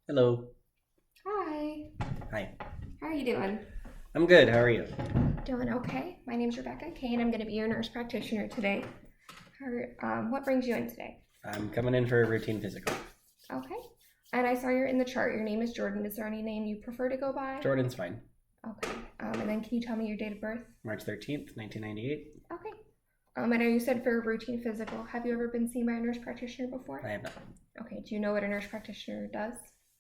Hello. Hi, Hi. how are you doing? I'm good. How are you? Doing okay. My name's Rebecca Kane. I'm going to be your nurse practitioner today. What brings you in today? I'm coming in for a routine physical. Okay. And I saw you're in the chart. Your name is Jordan. Is there any name you prefer to go by? Jordan's fine. Okay. And then can you tell me your date of birth? March 13th, 1998. Okay. I know you said for a routine physical. Have you ever been seen by a nurse practitioner before? I have not. Okay. Do you know what a nurse practitioner does?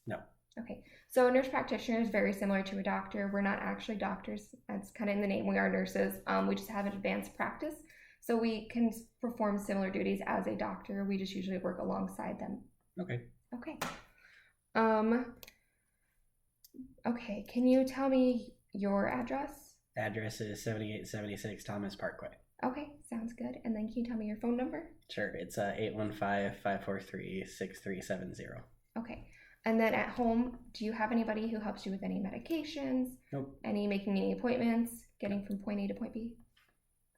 No. Okay, so a nurse practitioner is very similar to a doctor. We're not actually doctors. That's kind of in the name. We are nurses. We just have an advanced practice. So we can perform similar duties as a doctor. We just usually work alongside them. Okay. Okay. Um, okay, can you tell me your address? Address is 7876 Thomas Parkway. Okay, sounds good. And then can you tell me your phone number? Sure. It's 815-543-6370. Okay. And then at home, do you have anybody who helps you with any medications? Nope. Making any appointments, getting from point A to point B?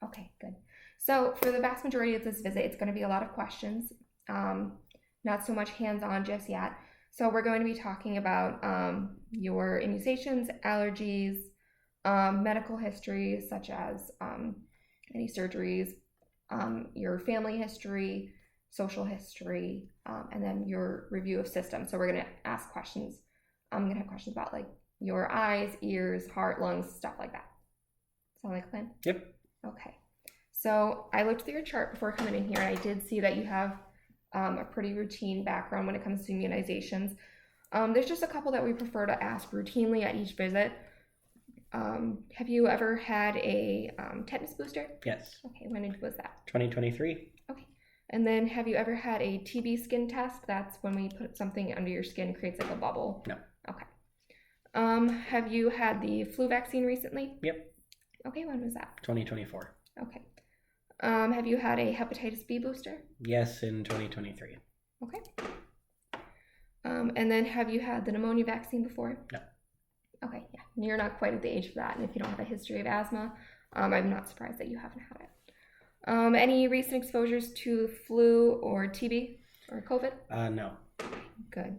Okay, good. So for the vast majority of this visit, it's going to be a lot of questions, not so much hands-on just yet. So we're going to be talking about your immunizations, allergies, medical history, such as any surgeries, your family history, social history, and then your review of systems. So we're going to ask questions. I'm going to have questions about like your eyes, ears, heart, lungs, stuff like that. Sound like a plan? Yep. Okay. So I looked through your chart before coming in here, and I did see that you have a pretty routine background when it comes to immunizations. There's just a couple that we prefer to ask routinely at each visit. Have you ever had a tetanus booster? Yes. Okay, when was that? 2023. Okay. And then have you ever had a TB skin test? That's when we put something under your skin, creates like a bubble. No. Okay. Have you had the flu vaccine recently? Yep. Okay, when was that? 2024. Okay. Have you had a hepatitis B booster? Yes, in 2023. Okay. And then have you had the pneumonia vaccine before? No. Okay, yeah. You're not quite at the age for that. And if you don't have a history of asthma, I'm not surprised that you haven't had it. Any recent exposures to flu or TB or COVID? No. Good.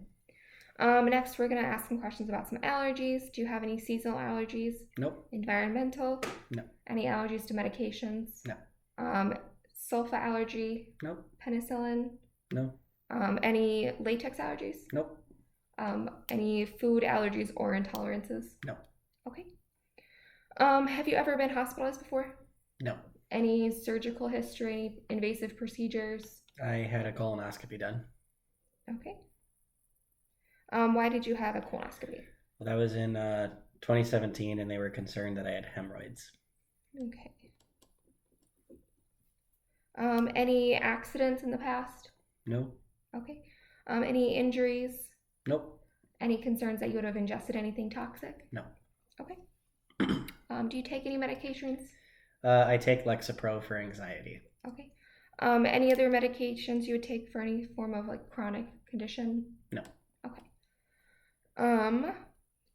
Next, we're going to ask some questions about some allergies. Do you have any seasonal allergies? Nope. Environmental? No. Any allergies to medications? No. Sulfa allergy? Nope. Penicillin? No. Any latex allergies? Nope. Any food allergies or intolerances? No. Okay. Have you ever been hospitalized before? No. Any surgical history, invasive procedures? I had a colonoscopy done. Okay. Why did you have a colonoscopy? Well, that was in 2017, and they were concerned that I had hemorrhoids. Okay. Any accidents in the past? No. Okay. Any injuries? Nope. Any concerns that you would have ingested anything toxic? No. Okay. Do you take any medications? I take Lexapro for anxiety. Okay. Any other medications you would take for any form of like chronic condition? No. Okay.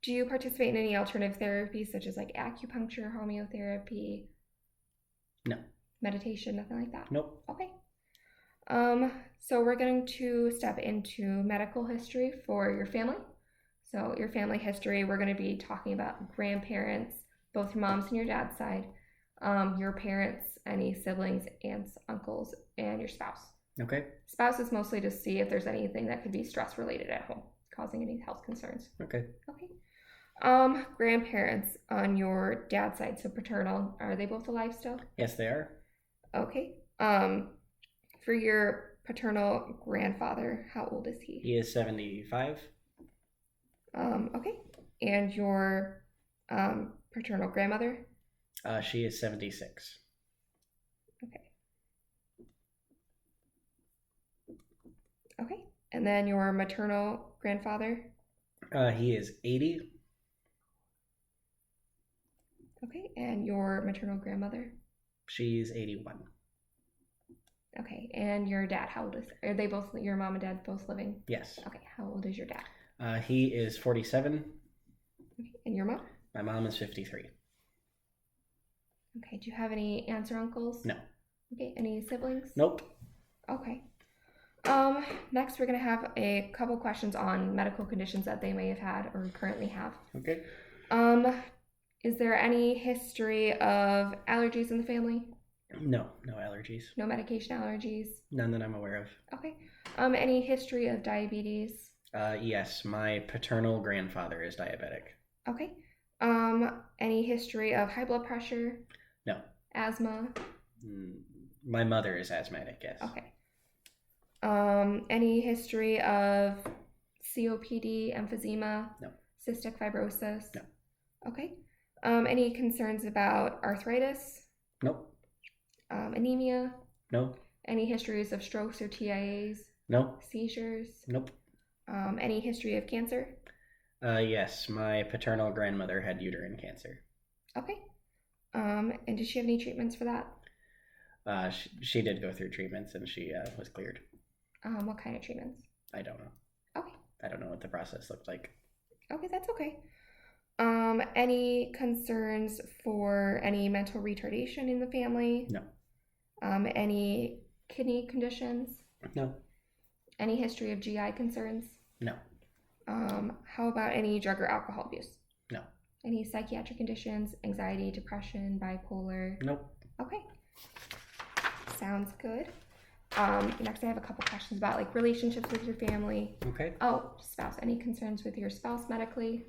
Do you participate in any alternative therapies such as like acupuncture, homeotherapy? No. Meditation, nothing like that? Nope. Okay. So we're going to step into medical history for your family. So your family history, we're going to be talking about grandparents, both your mom's and your dad's side, your parents, any siblings, aunts, uncles, and your spouse. Okay. Spouse is mostly to see if there's anything that could be stress related at home, causing any health concerns. Okay. Okay. Grandparents on your dad's side, so paternal, are they both alive still? Yes, they are. Okay. For your paternal grandfather, how old is he? He is 75. Okay. And your paternal grandmother? She is 76. Okay. Okay. And then your maternal grandfather? He is 80. Okay. And your maternal grandmother? She's 81. Okay. And your dad, how old is? Are they both? Your mom and dad both living? Yes. Okay. How old is your dad? He is 47. Okay. And your mom? My mom is 53. Okay. Do you have any aunts or uncles? No. Okay. Any siblings? Nope. Okay. Next, we're going to have a couple questions on medical conditions that they may have had or currently have. Okay. Is there any history of allergies in the family? No allergies. No medication allergies? None that I'm aware of. Okay. Any history of diabetes? Yes, my paternal grandfather is diabetic. Okay. Any history of high blood pressure? No. Asthma? My mother is asthmatic, yes. Okay. Any history of COPD, emphysema? No. Cystic fibrosis? No. Okay. Any concerns about arthritis? Nope. Anemia? No. Any histories of strokes or TIAs? No. Seizures? Nope. Any history of cancer? Yes, my paternal grandmother had uterine cancer. Okay. And did she have any treatments for that? She did go through treatments and she was cleared. What kind of treatments? I don't know. Okay. I don't know what the process looked like. Okay, that's okay. Any concerns for any mental retardation in the family? No. Any kidney conditions? No. Any history of GI concerns? No. How about any drug or alcohol abuse? No. Any psychiatric conditions, anxiety, depression, bipolar? Nope. Okay. Sounds good. Next I have a couple questions about like relationships with your family. Okay. Oh, spouse. Any concerns with your spouse medically?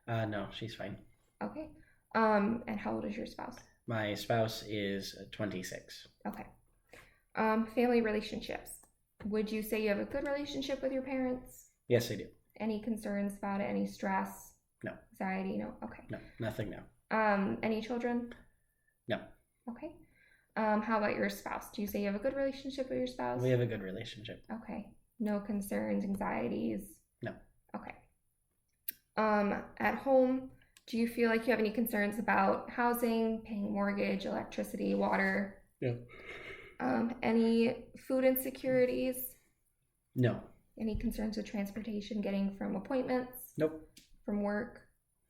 No, she's fine. Okay. And how old is your spouse? My spouse is 26. Okay. Family relationships. Would you say you have a good relationship with your parents? Yes, I do. Any concerns about it? Any stress? No. Anxiety? No. Okay. No, nothing, no. Any children? No. Okay. How about your spouse? Do you say you have a good relationship with your spouse? We have a good relationship. Okay. No concerns, anxieties? No. Okay. At home, do you feel like you have any concerns about housing, paying mortgage, electricity, water? No. Any food insecurities? No. Any concerns with transportation, getting from appointments? Nope. From work?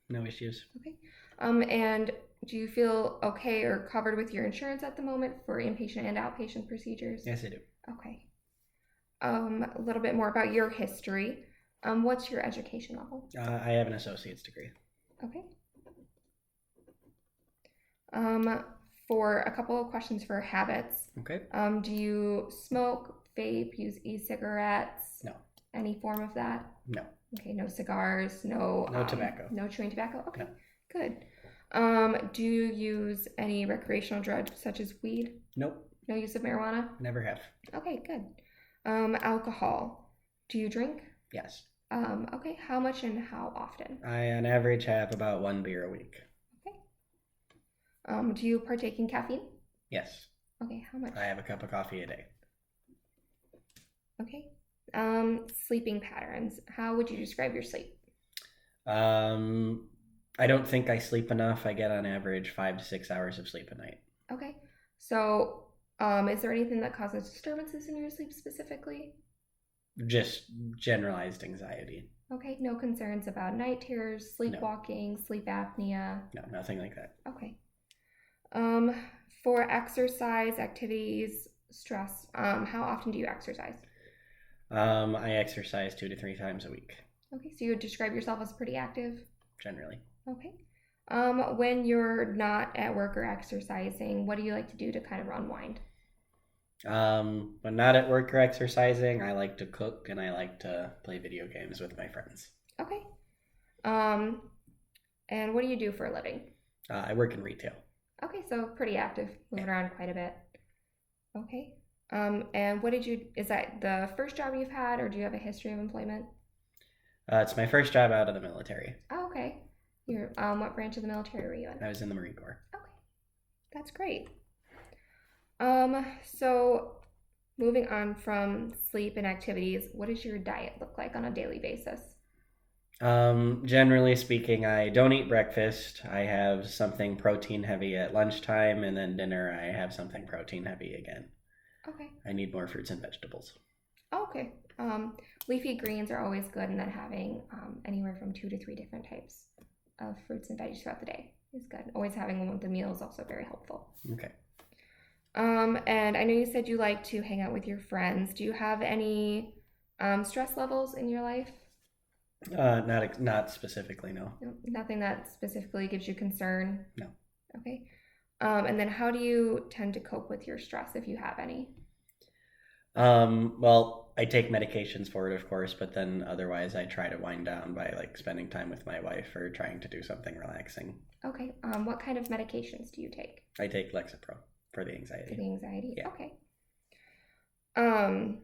No issues. Okay. And do you feel okay or covered with your insurance at the moment for inpatient and outpatient procedures? Yes, I do. Okay. A little bit more about your history. What's your education level? I have an associate's degree. Okay. For a couple of questions for habits. Okay. Do you smoke, vape, use e-cigarettes? No. Any form of that? No. Okay, no cigars, no tobacco. No chewing tobacco? Okay, No. Good. Do you use any recreational drugs such as weed? Nope. No use of marijuana? Never have. Okay, good. Alcohol. Do you drink? Yes. Okay, how much and how often? I, on average, have about 1 beer a week. Okay. Do you partake in caffeine? Yes. Okay, how much? I have a cup of coffee a day. Okay. Sleeping patterns. How would you describe your sleep? I don't think I sleep enough. I get on average 5 to 6 hours of sleep a night. Okay. So, is there anything that causes disturbances in your sleep specifically? Just generalized anxiety. Okay, no concerns about night terrors, sleepwalking, sleep apnea? No, nothing like that. Okay. For exercise, activities, stress, how often do you exercise? I exercise 2 to 3 times a week. Okay, so you would describe yourself as pretty active? Generally. Okay. When you're not at work or exercising, what do you like to do to kind of unwind? When not at work or exercising, I like to cook and I like to play video games with my friends. Okay. And what do you do for a living? I work in retail. Okay, so pretty active, moving around quite a bit. Okay. And is that the first job you've had, or do you have a history of employment? It's my first job out of the military. Oh, okay. What branch of the military were you in? I was in the Marine Corps. Okay. That's great. So moving on from sleep and activities, what does your diet look like on a daily basis? Generally speaking, I don't eat breakfast. I have something protein heavy at lunchtime, and then dinner I have something protein heavy again. Okay. I need more fruits and vegetables. Okay. Leafy greens are always good, and then having anywhere from 2 to 3 different types of fruits and veggies throughout the day is good. Always having one with the meal is also very helpful. Okay. And I know you said you like to hang out with your friends. Do you have any stress levels in your life? Not specifically, no. No, nothing that specifically gives you concern? No. Okay. And then how do you tend to cope with your stress if you have any? Well, I take medications for it, of course, but then otherwise I try to wind down by like spending time with my wife or trying to do something relaxing. Okay. What kind of medications do you take I take Lexapro for the for anxiety. the anxiety? Yeah. Okay. Um,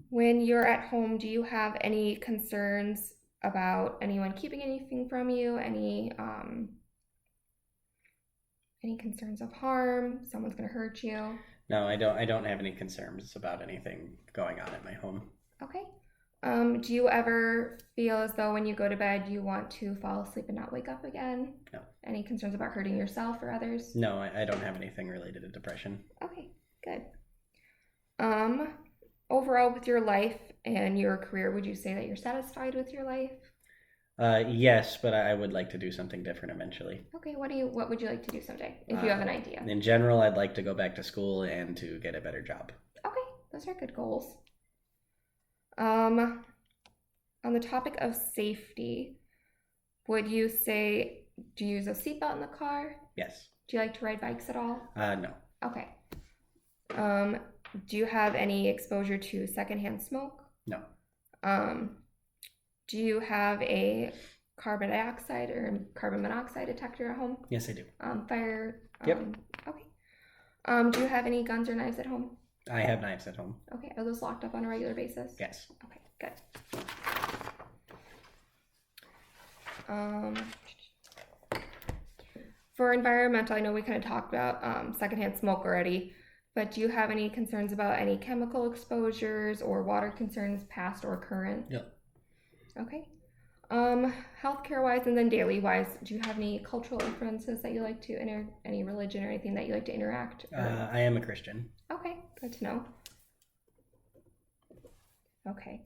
when you're at home, do you have any concerns about anyone keeping anything from you? Any concerns of harm? Someone's gonna hurt you? No, I don't have any concerns about anything going on at my home. Okay. Do you ever feel as though when you go to bed you want to fall asleep and not wake up again? No. Any concerns about hurting yourself or others? No, I don't have anything related to depression. Okay, good. Overall with your life and your career, would you say that you're satisfied with your life? Yes, but I would like to do something different eventually. Okay, what would you like to do someday if you have an idea? In general, I'd like to go back to school and to get a better job. Okay, those are good goals. On the topic of safety, would you say do you use a seatbelt in the car? Yes. Do you like to ride bikes at all? No. Okay. Do you have any exposure to secondhand smoke? No. Do you have a carbon dioxide or carbon monoxide detector at home? Yes, I do. Fire? Yep. Okay. Do you have any guns or knives at home? I have knives at home. Okay. Are those locked up on a regular basis? Yes. Okay, good. Um, for environmental, I know we kind of talked about secondhand smoke already, but do you have any concerns about any chemical exposures or water concerns, past or current? No. Okay. Healthcare wise and then daily wise, do you have any cultural influences that you like to any religion or anything that you like to interact? I am a Christian. Okay, good to know. Okay.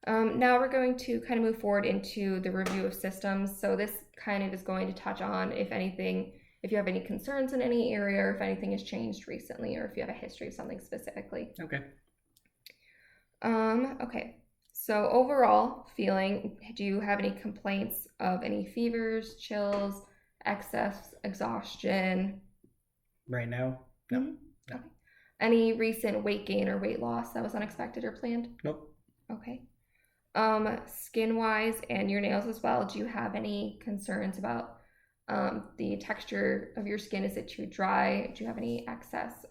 Now we're going to kind of move forward into the review of systems. So this kind of is going to touch on, if anything, if you have any concerns in any area, or if anything has changed recently, or if you have a history of something specifically. Okay. Okay. So overall feeling, do you have any complaints of any fevers, chills, excess, exhaustion? Right now? No. Mhm. No. Okay. Any recent weight gain or weight loss that was unexpected or planned? Nope. Okay. Skin wise and your nails as well, do you have any concerns about the texture of your skin? Is it too dry? Do you have any excess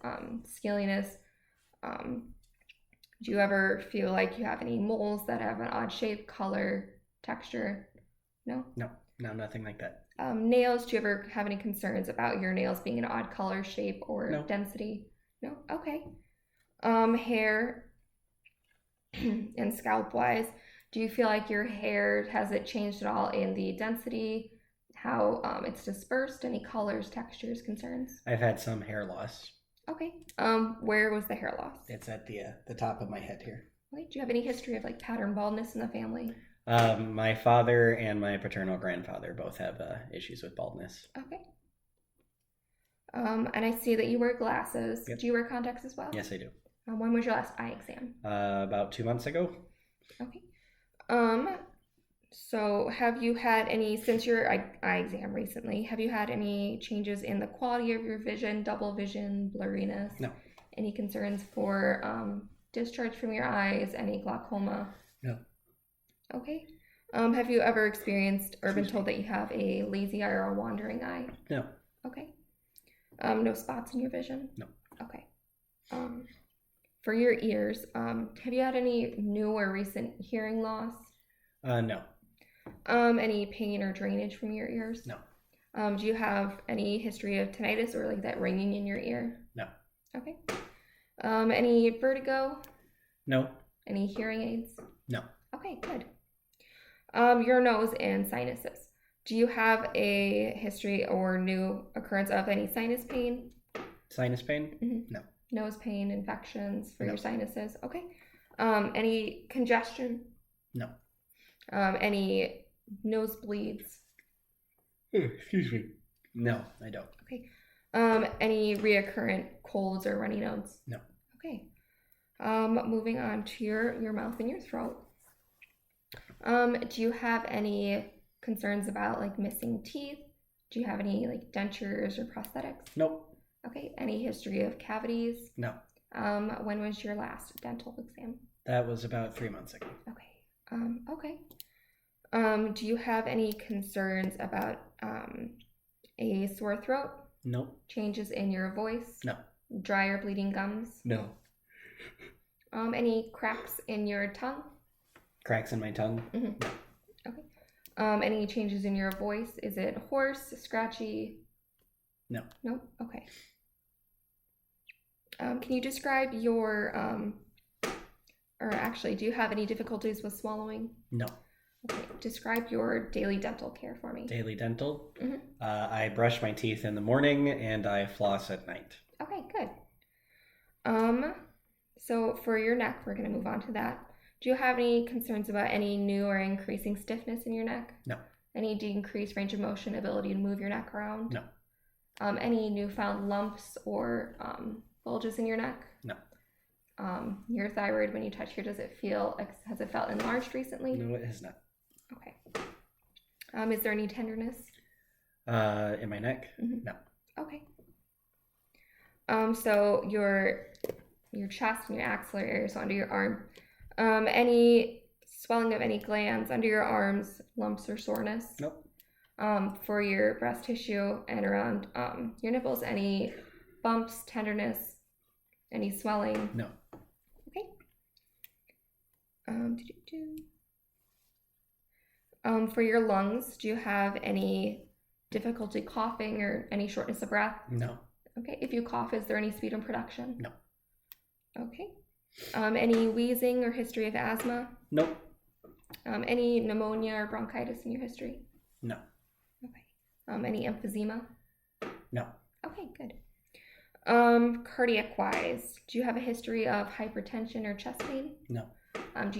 scaliness? Do you ever feel like you have any moles that have an odd shape, color, texture? No? No, nothing like that. Nails, do you ever have any concerns about your nails being an odd color, shape, or No. density? No? Okay. Hair and scalp wise, do you feel like your hair, has it changed at all in the density, how it's dispersed, any colors, textures, concerns? I've had some hair loss. Okay. Where was the hair loss? It's at the top of my head here. Okay. Do you have any history of like pattern baldness in the family? My father and my paternal grandfather both have issues with baldness. Okay. And I see that you wear glasses. Yep. Do you wear contacts as well? Yes, I do. When was your last eye exam? About 2 months ago. Okay. So have you had any, since your eye exam recently, have you had any changes in the quality of your vision, double vision, blurriness? No. Any concerns for discharge from your eyes, any glaucoma? No. Okay. Have you ever experienced or been told that you have a lazy eye or a wandering eye? No. Okay. No spots in your vision? No. Okay. For your ears, have you had any new or recent hearing loss? No. Any pain or drainage from your ears? No. Do you have any history of tinnitus or like that ringing in your ear? No. Okay. Any vertigo? No. Any hearing aids? No. Okay, good. Your nose and sinuses. Do you have a history or new occurrence of any sinus pain? Sinus pain? Mm-hmm. No. Nose pain, infections for No. your sinuses? Okay. Any congestion? No. Any nosebleeds? Excuse me. No, I don't. Okay. Any reoccurrent colds or runny nose? No. Okay. Moving on to your mouth and your throat. Do you have any concerns about like missing teeth? Do you have any like dentures or prosthetics? Nope. Okay. Any history of cavities? No. When was your last dental exam? That was about 3 months ago. Okay. Okay. Do you have any concerns about a sore throat? Nope. Changes in your voice? No. Dry or bleeding gums? No. Any cracks in your tongue? Cracks in my tongue? Mm-hmm. Okay. Any changes in your voice? Is it hoarse, scratchy? No. No? Okay. Can you describe your, or actually, do you have any difficulties with swallowing? No. Okay. Describe your daily dental care for me. Daily dental? Mhm. I brush my teeth in the morning and I floss at night. Okay, good. So for your neck, we're going to move on to that. Do you have any concerns about any new or increasing stiffness in your neck? No. Any decreased range of motion, ability to move your neck around? No. Any newfound lumps or bulges in your neck? No. Your thyroid, when you touch here, has it felt enlarged recently? No, it has not. Okay. Is there any tenderness? In my neck? Mhm. No. Okay. So your chest and your axillary area, so under your arm. Any swelling of any glands under your arms, lumps or soreness? Nope. For your breast tissue and around your nipples, any bumps, tenderness, any swelling? No. Okay. For your lungs, do you have any difficulty coughing or any shortness of breath? No. Okay. If you cough, is there any sputum production? No. Okay. Any wheezing or history of asthma? Nope. Any pneumonia or bronchitis in your history? No. Okay. Any emphysema? No. Okay, good. Cardiac wise, do you have a history of hypertension or chest pain? No. Have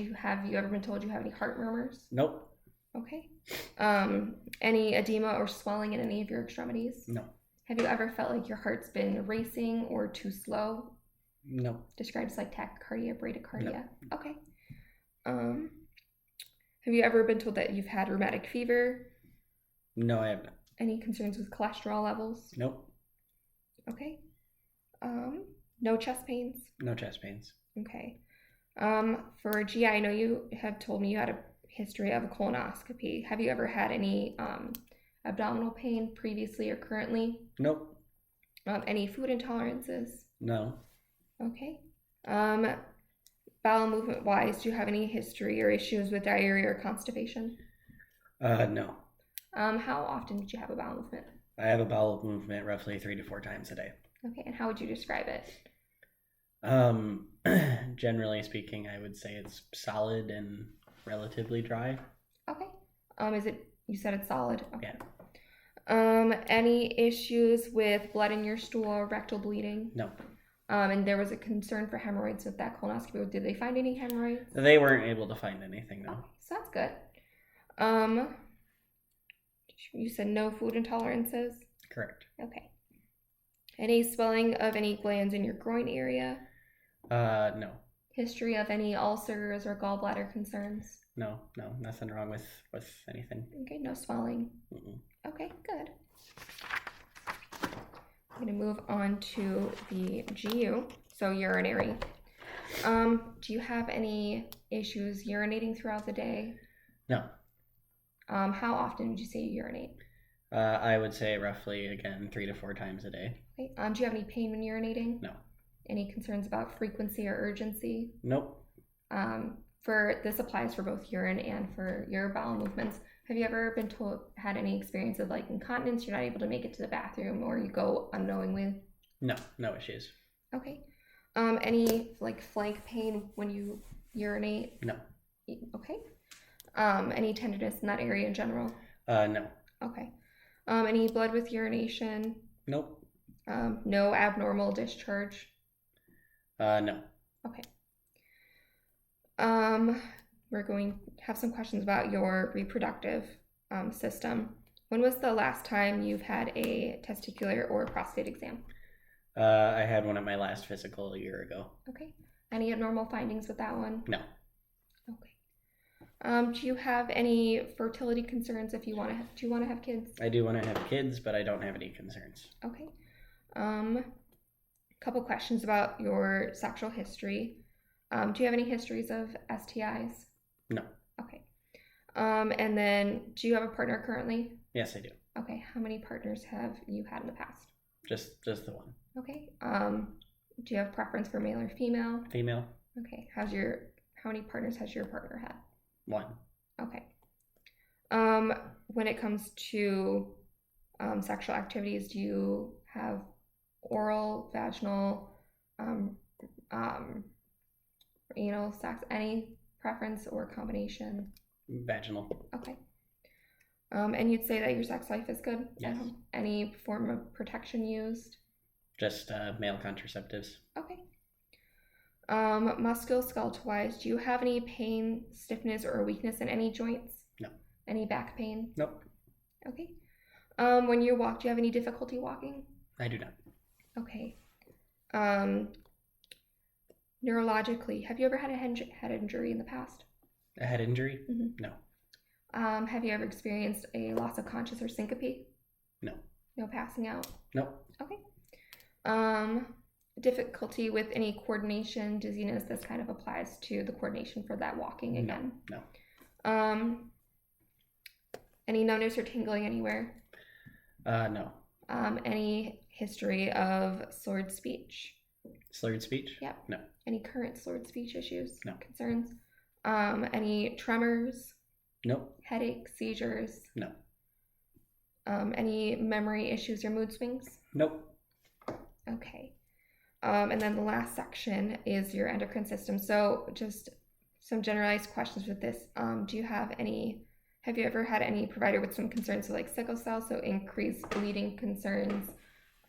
you ever been told you have any heart murmurs? Nope. Okay. Any edema or swelling in any of your extremities? No. Have you ever felt like your heart's been racing or too slow? No. Described as like tachycardia, bradycardia. No. Okay. Have you ever been told that you've had rheumatic fever? No, I have not. Any concerns with cholesterol levels? Nope. Okay. No chest pains? No chest pains. Okay. For GI, I know you have told me you had a history of a colonoscopy. Have you ever had any abdominal pain previously or currently? Nope. Any food intolerances? No. Okay. Bowel movement wise, do you have any history or issues with diarrhea or constipation? No. How often did you have a bowel movement? I have a bowel movement roughly 3 to 4 times a day. Okay, and how would you describe it? Generally speaking, I would say it's solid and relatively dry. Okay. You said it's solid? Okay. Yeah. Any issues with blood in your stool or rectal bleeding? No. And there was a concern for hemorrhoids with that colonoscopy. Did they find any hemorrhoids? They weren't able to find anything, no. Okay, so that's good. You said no food intolerances? Correct. Okay. Any swelling of any glands in your groin area? No. History of any ulcers or gallbladder concerns? No, nothing wrong with anything. Okay, no swelling. Mm-mm. Okay, good. I'm going to move on to the GU, so urinary. Do you have any issues urinating throughout the day? No. How often would you say you urinate? I would say roughly, again, 3 to 4 times a day. Okay. Do you have any pain when urinating? No. Any concerns about frequency or urgency? Nope. This applies for both urine and for your bowel movements. Have you ever had any experience of like incontinence? You're not able to make it to the bathroom, or you go unknowingly? No issues. Okay. Any like flank pain when you urinate? No. Okay. Any tenderness in that area in general? No. Okay. Any blood with urination? Nope. No abnormal discharge? No. Okay. We're going to have some questions about your reproductive system. When was the last time you've had a testicular or prostate exam? I had one at my last physical a year ago. Okay. Any abnormal findings with that one? No. Okay. Do you have any fertility concerns if you want to do you want to have kids? I do want to have kids, but I don't have any concerns. Okay. Couple questions about your sexual history. Do you have any histories of STIs? No. Okay. And then do you have a partner currently? Yes, I do. Okay. How many partners have you had in the past? Just the one. Okay. Do you have preference for male or female? Female? Okay. How many partners has your partner had? One. Okay. When it comes to sexual activities, do you have oral, vaginal, anal sex? Any preference or combination? Vaginal. Okay. And you'd say that your sex life is good? Yes. Any form of protection used? Just male contraceptives. Okay. Musculoskeletal wise, do you have any pain, stiffness, or weakness in any joints? No. Any back pain? Nope. Okay. When you walk, do you have any difficulty walking? I do not. Okay. Neurologically, have you ever had a head injury in the past? A head injury? Mm-hmm. No. Have you ever experienced a loss of conscious or syncope? No. No passing out? Nope. Okay. Difficulty with any coordination, dizziness, this kind of applies to the coordination for that walking again. No. Any numbness or tingling anywhere? No. Any history of slurred speech? Slurred speech? Yep. No. Any current slurred speech issues? No. Concerns? Any tremors? Nope. Headaches, seizures? No. Any memory issues or mood swings? Nope. Okay. And then the last section is your endocrine system. So just some generalized questions with this. Have you ever had any provider with some concerns with like sickle cell, so increased bleeding concerns?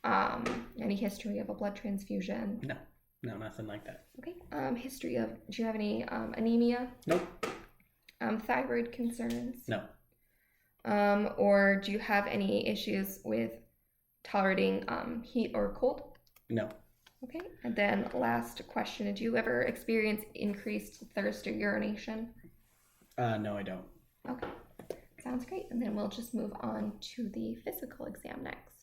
Any history of a blood transfusion? No. No, nothing like that. Okay. Do you have any anemia? Nope. Thyroid concerns? No. Or do you have any issues with tolerating heat or cold? No. Okay. And then last question, did you ever experience increased thirst or urination? No, I don't. Okay. Sounds great. And then we'll just move on to the physical exam next.